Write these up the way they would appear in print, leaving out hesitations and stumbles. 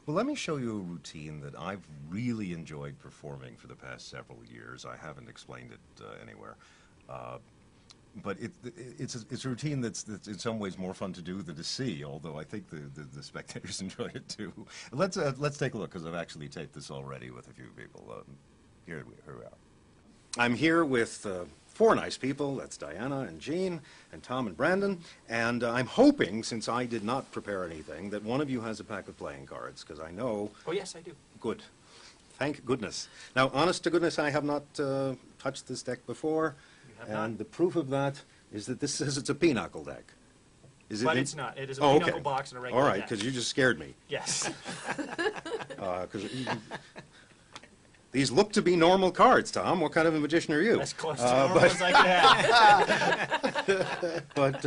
Well, let me show you a routine that I've really enjoyed performing for the past several years. I haven't explained it anywhere. But it's a routine that's in some ways more fun to do than to see, although I think the spectators enjoy it too. Let's take a look, because I've actually taped this already with a few people. Here we are. I'm here with four nice people. That's Diana and Jean and Tom and Brandon. And I'm hoping, since I did not prepare anything, that one of you has a pack of playing cards, because I know... Oh, yes, I do. Good. Thank goodness. Now, honest to goodness, I have not touched this deck before. And the proof of that is that this says it's a pinochle deck. Is it? But it's not. It is a pinochle box and a regular deck. All right, deck. because you just scared me. Yes. These look to be normal cards, Tom. What kind of a magician are you? As close to normal as I can have. But,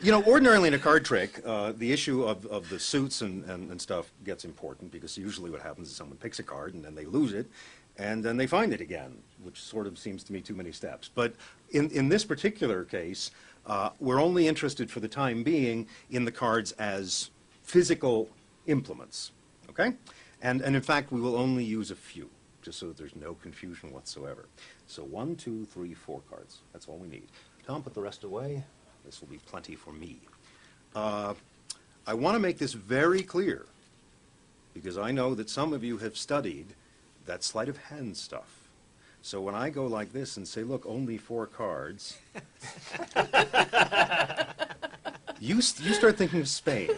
you know, ordinarily in a card trick, the issue of the suits and stuff gets important, because usually what happens is someone picks a card and then they lose it, and then they find it again, which sort of seems to me too many steps. But in this particular case, we're only interested for the time being in the cards as physical implements, okay? And in fact, we will only use a few, just so that there's no confusion whatsoever. So 1, 2, 3, 4 cards. That's all we need. Tom, put the rest away. This will be plenty for me. I want to make this very clear, because I know that some of you have studied that sleight of hand stuff. So when I go like this and say, look, only 4 cards, you start thinking of Spain.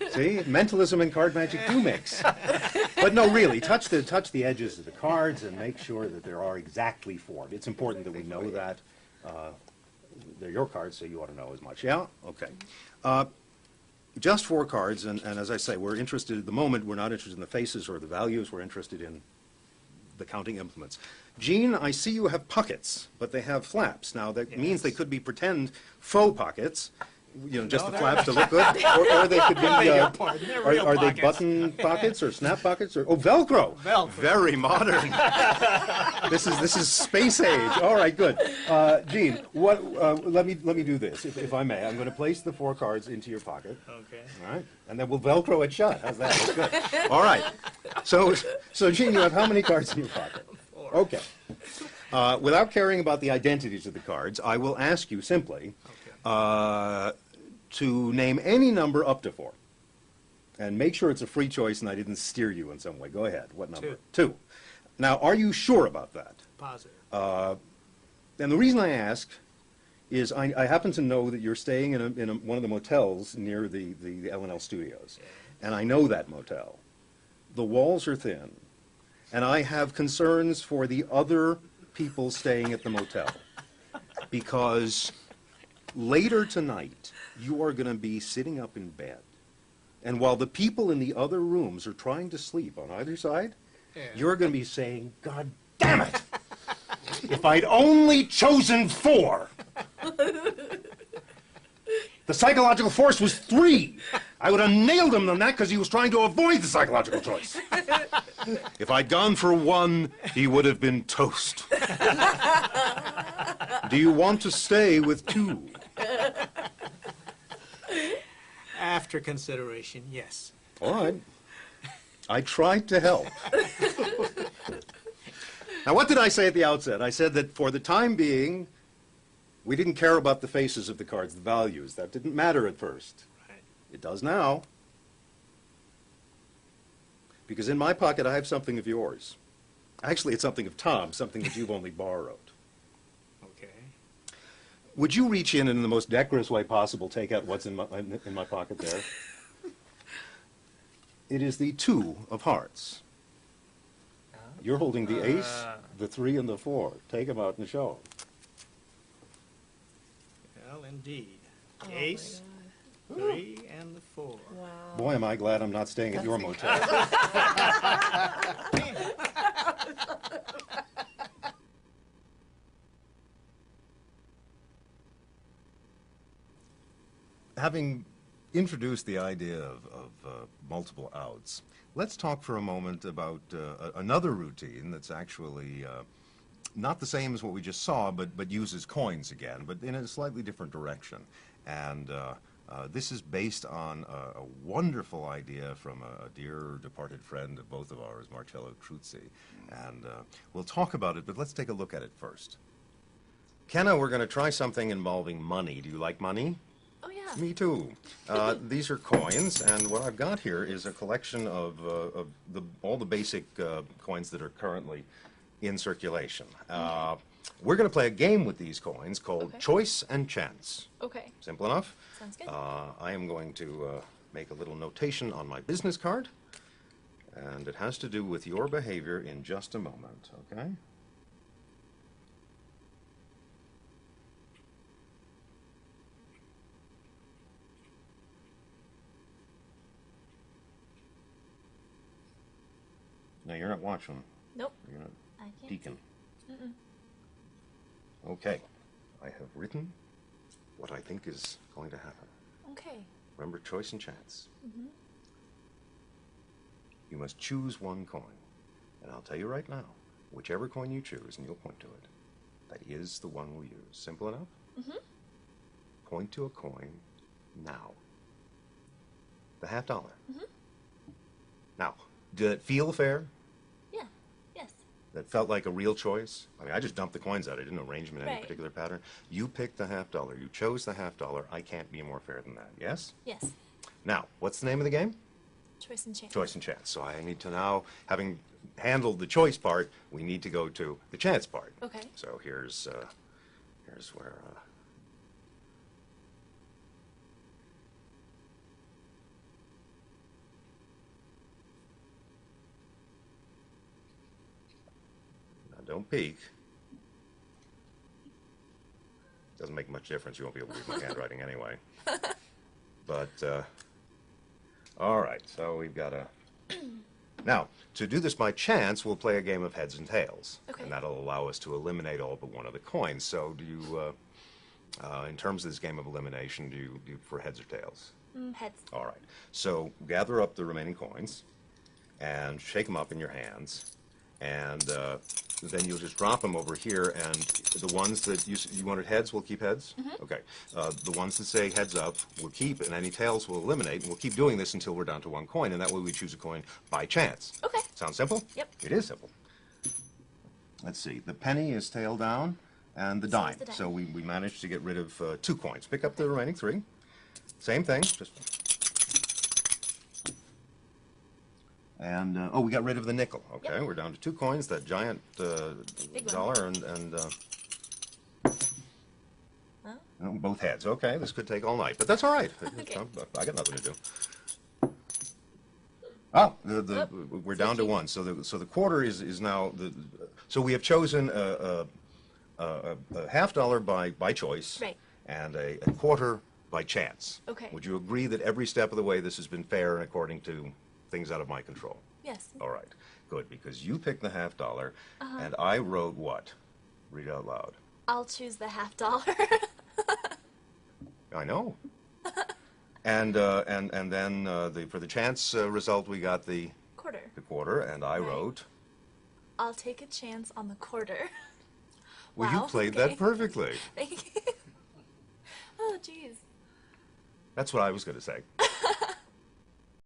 See, mentalism and card magic do mix. But no, really, touch the edges of the cards and make sure that there are exactly 4. It's important that we know that. They're your cards, so you ought to know as much. Yeah? Okay. Just 4 cards, and as I say, we're interested at the moment, we're not interested in the faces or the values, we're interested in the counting implements. Jean, I see you have pockets, but they have flaps. Now, that means they could be pretend faux pockets, you know, just the flaps to look good, or they could be, are they button pockets or snap pockets, or, oh, Velcro. Velcro. Very modern. This is space age. All right, good. Jean, let me do this, if I may. I'm going to place the 4 cards into your pocket. Okay. All right, and then we'll Velcro it shut. How's that? That's good. All right. So Jean, you have how many cards in your pocket? 4. Okay. Without caring about the identities of the cards, I will ask you simply to name any number up to 4. And make sure it's a free choice and I didn't steer you in some way. Go ahead. What number? 2. Now, are you sure about that? Positive. And the reason I ask is I happen to know that you're staying in one of the motels near the L&L studios. Yeah. And I know that motel. The walls are thin. And I have concerns for the other people staying at the motel. Because later tonight, you are going to be sitting up in bed. And while the people in the other rooms are trying to sleep on either side, you're going to be saying, God damn it! If I'd only chosen 4! The psychological force was 3! I would have nailed him on that because he was trying to avoid the psychological choice. If I'd gone for 1, he would have been toast. Do you want to stay with 2? After consideration, yes. All right. I tried to help. Now, what did I say at the outset? I said that for the time being, we didn't care about the faces of the cards, the values. That didn't matter at first. Right. It does now. Because in my pocket, I have something of yours. Actually, it's something of Tom's, something that you've only borrowed. Okay. Would you reach in and in the most decorous way possible take out what's in my pocket there? It is the 2 of hearts. You're holding the ace, the 3, and the 4. Take them out and show them. Well, indeed. Oh Ace, 3, and the 4. Wow. Boy, am I glad I'm not staying at your motel. Having introduced the idea of multiple outs, let's talk for a moment about another routine that's actually not the same as what we just saw, but uses coins again, but in a slightly different direction. And This is based on a wonderful idea from a dear departed friend of both of ours, Marcello Truzzi. And we'll talk about it, but let's take a look at it first. Kenna, we're going to try something involving money. Do you like money? Oh, yeah. Me too. These are coins, and what I've got here is a collection of all the basic coins that are currently in circulation. We're going to play a game with these coins called Choice and Chance. Okay. Simple enough. Sounds good. I am going to make a little notation on my business card, and it has to do with your behavior in just a moment, okay? No, you're not watching. Nope. You're not I can't. peeking. Mm-mm. Okay. I have written what I think is going to happen. Okay. Remember, choice and chance. Mm-hmm. You must choose one coin. And I'll tell you right now, whichever coin you choose, and you'll point to it, that is the one we'll use. Simple enough? Mm-hmm. Point to a coin now. The $50. Mm-hmm. Now, did it feel fair? Yeah. Yes. That felt like a real choice? I mean, I just dumped the coins out. I didn't arrange them in any Right. particular pattern. You picked the $50. You chose the $50. I can't be more fair than that. Yes? Yes. Now, what's the name of the game? Choice and chance. Choice and chance. So I need to now, having handled the choice part, we need to go to the chance part. Okay. So here's where. Now don't peek. Doesn't make much difference. You won't be able to read my handwriting anyway. But all right. So we've got a. Now, to do this by chance, we'll play a game of heads and tails. Okay. And that'll allow us to eliminate all but one of the coins. So do you, in terms of this game of elimination, do you for heads or tails? Heads. All right. So gather up the remaining coins and shake them up in your hands. And then you'll just drop them over here. And the ones that you wanted heads, we'll keep heads? Mm-hmm. Okay. The ones that say heads up, we'll keep. And any tails, we'll eliminate. And we'll keep doing this until we're down to one coin. And that way we choose a coin by chance. Okay. Sound simple? Yep. It is simple. Let's see. The penny is tail down, and the So dime. is the dime. So we managed to get rid of 2 coins. Pick up the remaining 3. Same thing. And oh, we got rid of the nickel. Okay, Yep. we're down to 2 coins. That giant Big one. dollar and Huh? no, both heads. Okay, this could take all night, but that's all right. Okay. I got nothing to do. Oh, we're down to cheap. 1. So the quarter is now so we have chosen a $50 by choice, Right. and a quarter by chance. Okay. Would you agree that every step of the way this has been fair and according to things out of my control? Yes. All right, good, because you picked the $50, and I wrote what? Read out loud. I'll choose the $50. I know. And then for the chance result, we got the Quarter. quarter, and I Right. wrote. I'll take a chance on the quarter. Well, Wow, you played okay. that perfectly. Thank you. Oh, jeez. That's what I was going to say.